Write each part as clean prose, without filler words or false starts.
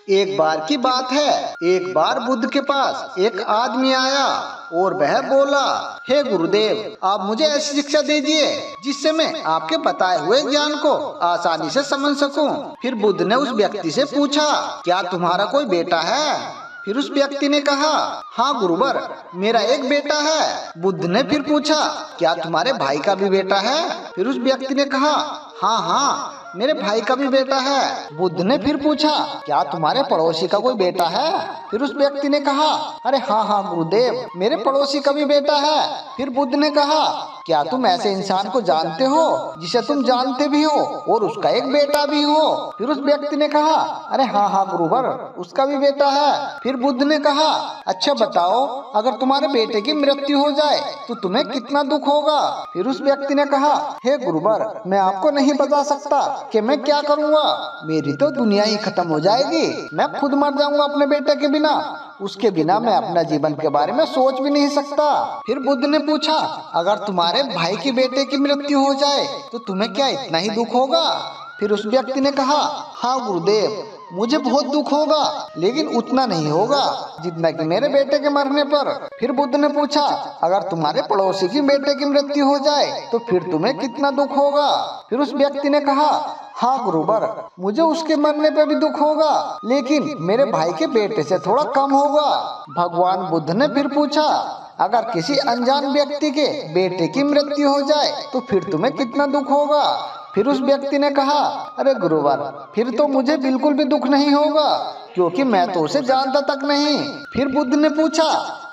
एक बार की बात है, एक बार बुद्ध के पास एक आदमी आया और वह बोला, हे गुरुदेव, आप मुझे ऐसी शिक्षा दीजिए जिससे मैं आपके बताए हुए ज्ञान को आसानी से समझ सकूं। फिर बुद्ध ने उस व्यक्ति से पूछा, क्या तुम्हारा कोई बेटा है? फिर उस व्यक्ति ने कहा, हाँ गुरुवर, मेरा एक बेटा है। बुद्ध ने फिर पूछा, क्या तुम्हारे भाई का भी बेटा है? फिर उस व्यक्ति ने कहा, हाँ हाँ, मेरे भाई का भी बेटा है। बुद्ध ने फिर पूछा, क्या तुम्हारे पड़ोसी का कोई बेटा है? फिर उस व्यक्ति ने कहा, अरे हाँ हाँ गुरुदेव, मेरे पड़ोसी का भी बेटा है। फिर बुद्ध ने कहा, क्या तुम ऐसे इंसान को जानते हो जिसे तुम जानते भी हो और उसका एक बेटा भी हो? फिर उस व्यक्ति ने कहा, अरे हाँ हाँ गुरुवर, उसका भी बेटा है। फिर बुद्ध ने कहा, अच्छा बताओ, अगर तुम्हारे बेटे की मृत्यु हो जाए तो तुम्हें कितना दुख होगा? फिर उस व्यक्ति ने कहा, हे गुरुवर, मैं आपको नहीं बता सकता कि मैं क्या करूँगा। मेरी तो दुनिया ही खत्म हो जाएगी, मैं खुद मर जाऊंगा अपने बेटे के बिना। उसके बिना मैं अपना जीवन के बारे में सोच भी नहीं सकता। फिर बुद्ध ने पूछा, अगर तुम्हारे भाई के बेटे की मृत्यु हो जाए तो तुम्हें क्या इतना ही दुख होगा? फिर उस व्यक्ति ने कहा, हाँ गुरुदेव, मुझे बहुत दुख होगा, लेकिन उतना नहीं होगा जितना कि मेरे बेटे के मरने पर। फिर बुद्ध ने पूछा, अगर तुम्हारे पड़ोसी की बेटे की मृत्यु हो जाए तो फिर तुम्हें कितना दुख होगा? फिर उस व्यक्ति ने कहा, हाँ गुरुवर, मुझे उसके मरने पर भी दुख होगा, लेकिन मेरे भाई के बेटे से थोड़ा कम होगा। भगवान बुद्ध ने फिर पूछा, अगर किसी अनजान व्यक्ति के बेटे की मृत्यु हो जाए तो फिर तुम्हें कितना दुख होगा? फिर उस व्यक्ति ने कहा, अरे गुरुवर, फिर तो मुझे बिल्कुल भी दुख नहीं होगा, क्योंकि मैं तो उसे जानता तक नहीं। फिर बुद्ध ने पूछा,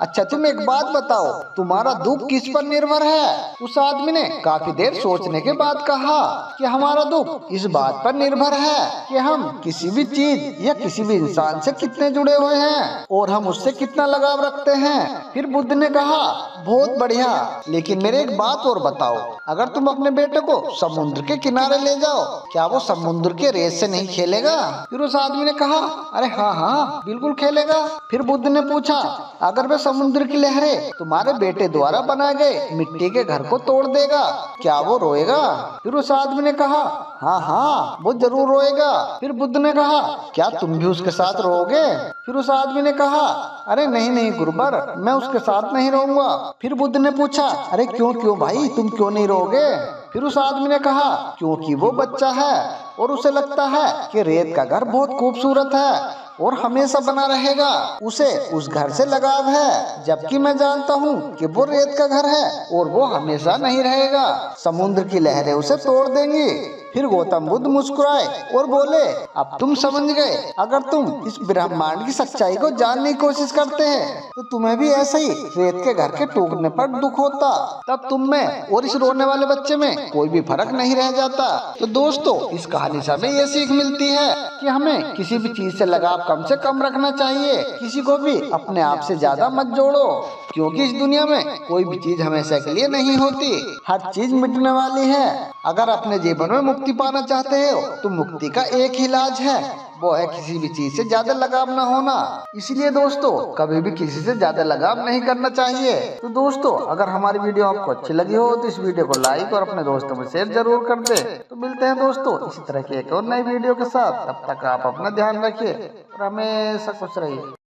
अच्छा तुम एक बात बताओ, तुम्हारा दुख किस पर निर्भर है? उस आदमी ने काफी देर सोचने के बाद कहा कि हमारा दुख इस बात पर निर्भर है कि हम किसी भी चीज या किसी भी इंसान से कितने जुड़े हुए हैं और हम उससे कितना लगाव रखते हैं। फिर बुद्ध ने कहा, बहुत बढ़िया, लेकिन मेरे एक बात और बताओ, अगर तुम अपने बेटे को समुद्र के किनारे ले जाओ, क्या वो समुद्र के रेत से नहीं खेलेगा? फिर उस आदमी ने कहा, अरे हाँ हाँ, बिल्कुल खेलेगा। फिर बुद्ध ने पूछा, अगर वह समुद्र की लहरें तुम्हारे बेटे द्वारा बनाए गए मिट्टी के घर को तोड़ देगा, क्या वो रोएगा? फिर उस आदमी ने कहा, हाँ हाँ, वो जरूर रोएगा। फिर बुद्ध ने कहा, क्या तुम भी उसके साथ रोओगे? फिर उस आदमी ने कहा, अरे नहीं नहीं गुरुवर, मैं उसके साथ नहीं रहूंगा। फिर बुद्ध ने पूछा, अरे क्यों क्यों भाई, तुम क्यों नहीं रहोगे? फिर उस आदमी ने कहा, क्योंकि वो बच्चा है और उसे लगता है कि रेत का घर बहुत खूबसूरत है और हमेशा बना रहेगा, उसे उस घर से लगाव है, जबकि मैं जानता हूँ कि वो रेत का घर है और वो हमेशा नहीं रहेगा, समुद्र की लहरें उसे तोड़ देंगी। फिर गौतम बुद्ध मुस्कुराए और बोले, अब तुम समझ गए, अगर तुम इस ब्रह्मांड की सच्चाई को जानने की कोशिश करते हैं तो तुम्हें भी ऐसे ही रेत के घर के टूटने पर दुख होता, तब तुम में और इस रोने वाले बच्चे में कोई भी फर्क नहीं रह जाता। तो दोस्तों, इस कहानी से हमें ये सीख मिलती है कि हमें किसी भी चीज से लगाव कम से कम रखना चाहिए, किसी को भी अपने आप से ज्यादा मत जोड़ो, क्योंकि इस दुनिया में कोई भी चीज हमेशा के लिए नहीं होती, हर चीज मिटने वाली है। अगर अपने जीवन में मुक्ति पाना चाहते हो तो मुक्ति का एक ही इलाज है, वो है किसी भी चीज से ज्यादा लगाव न होना। इसलिए दोस्तों, कभी भी किसी से ज्यादा लगाव नहीं करना चाहिए। तो दोस्तों, अगर हमारी वीडियो आपको अच्छी लगी हो तो इस वीडियो को लाइक और अपने दोस्तों में शेयर जरूर कर दे। तो मिलते हैं दोस्तों इसी तरह की एक और नई वीडियो के साथ, तब तक आप अपना ध्यान रखिए और हमेशा खुश रहिए।